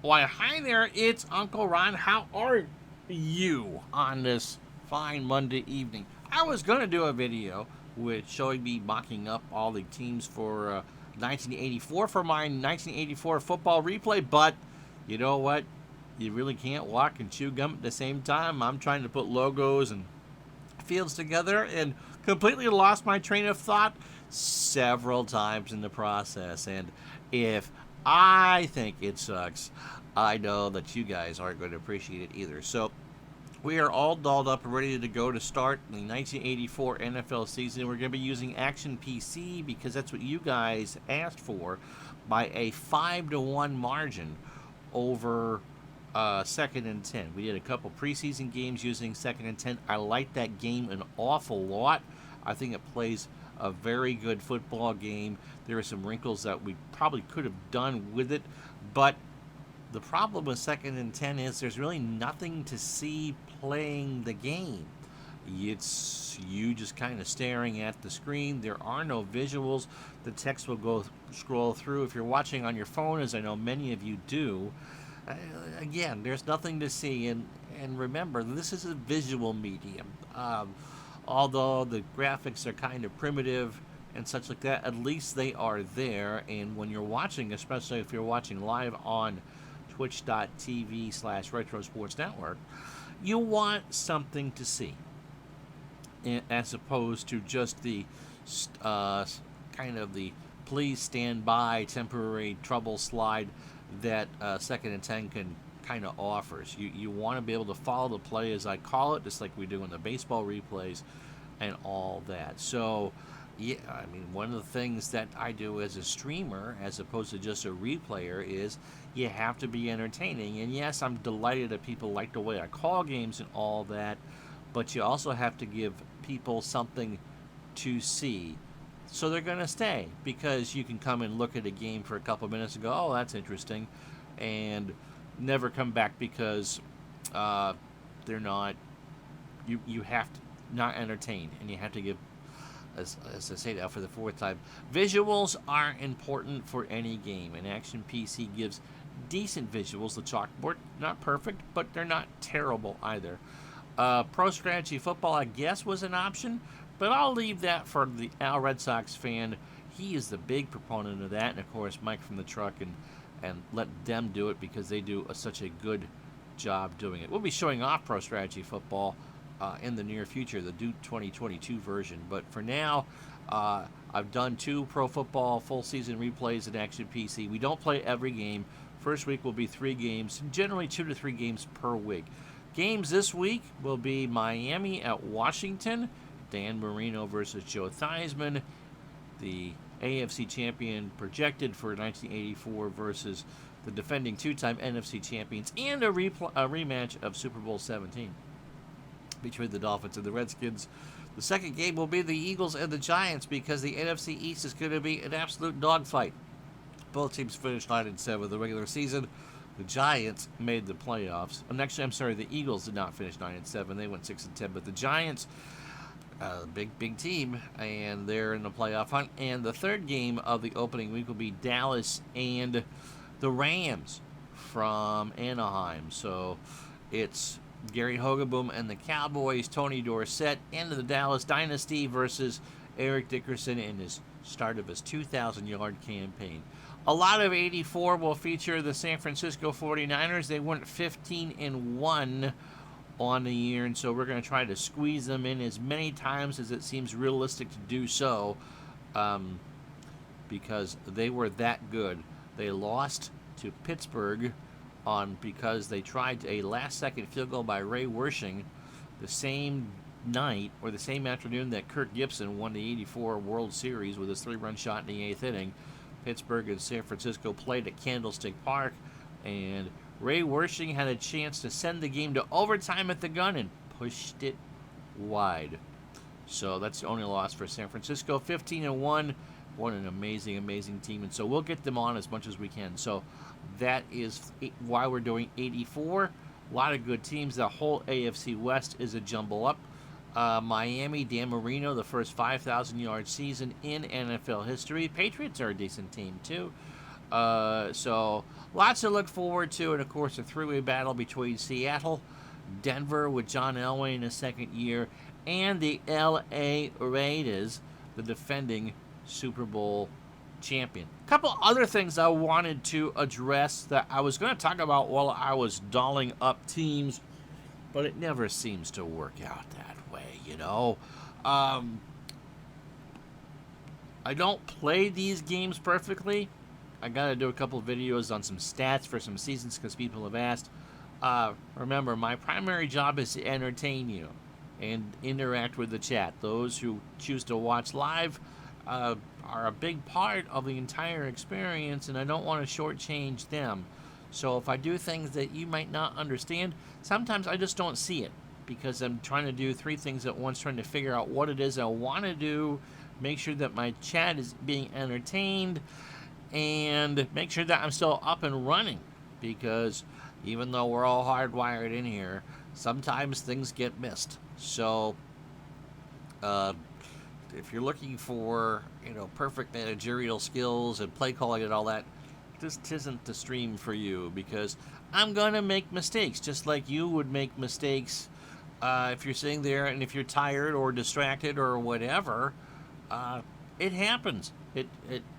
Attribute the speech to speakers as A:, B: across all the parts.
A: Why, hi there, it's Uncle Ron. How are you on this fine Monday evening? I was going to do a video with showing me mocking up all the teams for 1984 for my 1984 football replay, but you know what? You really can't walk and chew gum at the same time. I'm trying to put logos and fields together and completely lost my train of thought several times in the process. And if I think it sucks, I know that you guys aren't going to appreciate it either. So we are all dolled up and ready to go to start the 1984 NFL season. We're going to be using Action PC because that's what you guys asked for by a 5-1 margin over second and 10. We did a couple preseason games using second and 10. I like that game an awful lot. I think it plays a very good football game. There are some wrinkles that we probably could have done with it, but the problem with second and 10 is there's really nothing to see playing the game. It's you just kind of staring at the screen. There are no visuals. The text will go scroll through. If you're watching on your phone, as I know many of you do, again, there's nothing to see. And remember, this is a visual medium. Although the graphics are kind of primitive and such like that, at least they are there. And when you're watching, especially if you're watching live on twitch.tv/Retro Sports Network, you want something to see as opposed to just the kind of the please stand by temporary trouble slide that second and 10 can kind of offers. You want to be able to follow the play, as I call it, just like we do in the baseball replays and all that. So yeah, I mean, one of the things that I do as a streamer, as opposed to just a replayer, is you have to be entertaining. And yes, I'm delighted that people like the way I call games and all that, but you also have to give people something to see. So they're going to stay, because you can come and look at a game for a couple minutes and go, oh, that's interesting, and never come back because they're not, you have to not entertain, and you have to give, as I say that for the fourth time, visuals are important for any game, and Action PC gives decent visuals. The chalkboard, not perfect, but they're not terrible either. Pro Strategy Football, I guess, was an option, but I'll leave that for the Al Red Sox fan. He is the big proponent of that, and of course Mike from the truck, and let them do it because they do such a good job doing it. We'll be showing off Pro Strategy Football in the near future, the Duke 2022 version. But for now, I've done 2 Pro Football full season replays in Action PC. We don't play every game. First week will be 3 games, generally 2 to 3 games per week. Games this week will be Miami at Washington, Dan Marino versus Joe Theismann, the AFC champion projected for 1984 versus the defending 2-time NFC champions, and a rematch of Super Bowl 17 between the Dolphins and the Redskins. The second game will be the Eagles and the Giants, because the NFC East is going to be an absolute dogfight. Both teams finished 9-7 the regular season. The Giants made the playoffs. Actually, I'm sorry, the Eagles did not finish 9-7. They went 6-10. But the Giants, big team, and they're in the playoff hunt. And the third game of the opening week will be Dallas and the Rams from Anaheim. So it's Gary Hogeboom and the Cowboys, Tony Dorsett, and the Dallas Dynasty versus Eric Dickerson in his start of his 2,000-yard campaign. A lot of 84 will feature the San Francisco 49ers. They went 15-1 on the year, and so we're going to try to squeeze them in as many times as it seems realistic to do so, because they were that good. They lost to Pittsburgh because they tried a last-second field goal by Ray Wersching the same night or the same afternoon that Kirk Gibson won the 84 World Series with his 3-run shot in the 8th inning. Pittsburgh and San Francisco played at Candlestick Park, and Ray Wersching had a chance to send the game to overtime at the gun and pushed it wide. So that's the only loss for San Francisco. 15-1. What an amazing team. And so we'll get them on as much as we can. So that is why we're doing 84. A lot of good teams. The whole AFC West is a jumble up. Miami, Dan Marino, the first 5,000-yard season in NFL history. Patriots are a decent team, too. So lots to look forward to, and of course a three-way battle between Seattle, Denver with John Elway in his second year, and the L.A. Raiders, the defending Super Bowl champion. A couple other things I wanted to address that I was going to talk about while I was dolling up teams, but it never seems to work out that way, you know. I don't play these games perfectly. I got to do a couple of videos on some stats for some seasons because people have asked. Remember, my primary job is to entertain you and interact with the chat. Those who choose to watch live are a big part of the entire experience, and I don't want to shortchange them. So if I do things that you might not understand, sometimes I just don't see it because I'm trying to do three things at once, trying to figure out what it is I want to do, make sure that my chat is being entertained, and make sure that I'm still up and running, because even though we're all hardwired in here, sometimes things get missed. So if you're looking for, perfect managerial skills and play calling and all that, this isn't the stream for you, because I'm going to make mistakes just like you would make mistakes if you're sitting there, and if you're tired or distracted or whatever. It happens.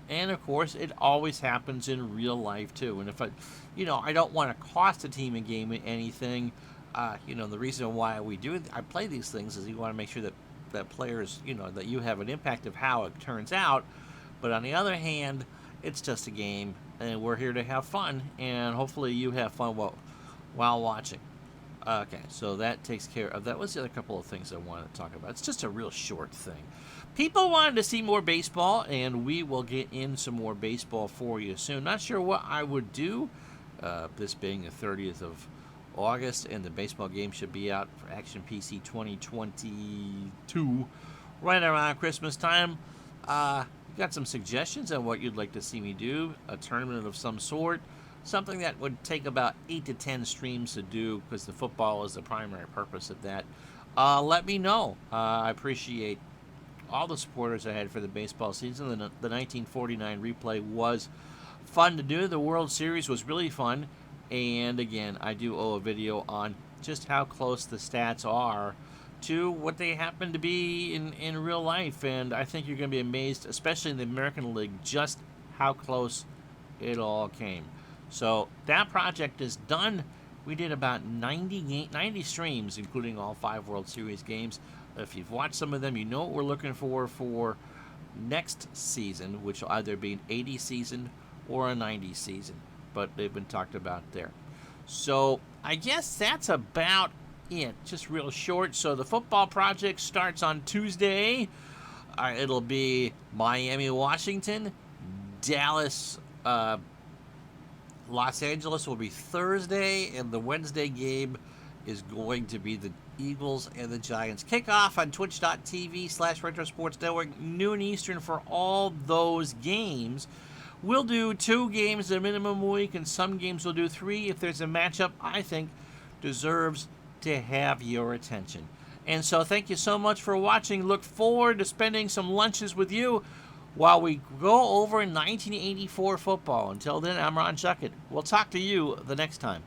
A: And of course, it always happens in real life too. And if I don't want to cost a team a game anything. The reason why I play these things is you want to make sure that players, that you have an impact of how it turns out. But on the other hand, it's just a game, and we're here to have fun, and hopefully you have fun while watching. Okay, so that takes care of that. Was the other couple of things I wanted to talk about? It's just a real short thing. People wanted to see more baseball, and we will get in some more baseball for you soon. Not sure what I would do, this being the 30th of August, and the baseball game should be out for Action PC 2022 right around Christmas time. Got some suggestions on what you'd like to see me do, a tournament of some sort, something that would take about 8 to 10 streams to do, because the football is the primary purpose of that. Let me know. I appreciate all the supporters I had for the baseball season. The 1949 replay was fun to do. The World Series was really fun. And again, I do owe a video on just how close the stats are to what they happen to be in real life. And I think you're going to be amazed, especially in the American League, just how close it all came. So that project is done. We did about 90 streams, including all 5 World Series games. If you've watched some of them, you know what we're looking for next season, which will either be an 80 season or a 90 season. But they've been talked about there. So I guess that's about it. Just real short. So the football project starts on Tuesday. It'll be Miami, Washington. Dallas, Los Angeles will be Thursday. And the Wednesday game is going to be the Eagles and the Giants. Kickoff on twitch.tv/Retro Sports Network, noon Eastern for all those games. We'll do 2 games a minimum a week, and some games we'll do 3 if there's a matchup I think deserves to have your attention. And so thank you so much for watching. Look forward to spending some lunches with you while we go over 1984 football. Until then, I'm Ron Chuckett. We'll talk to you the next time.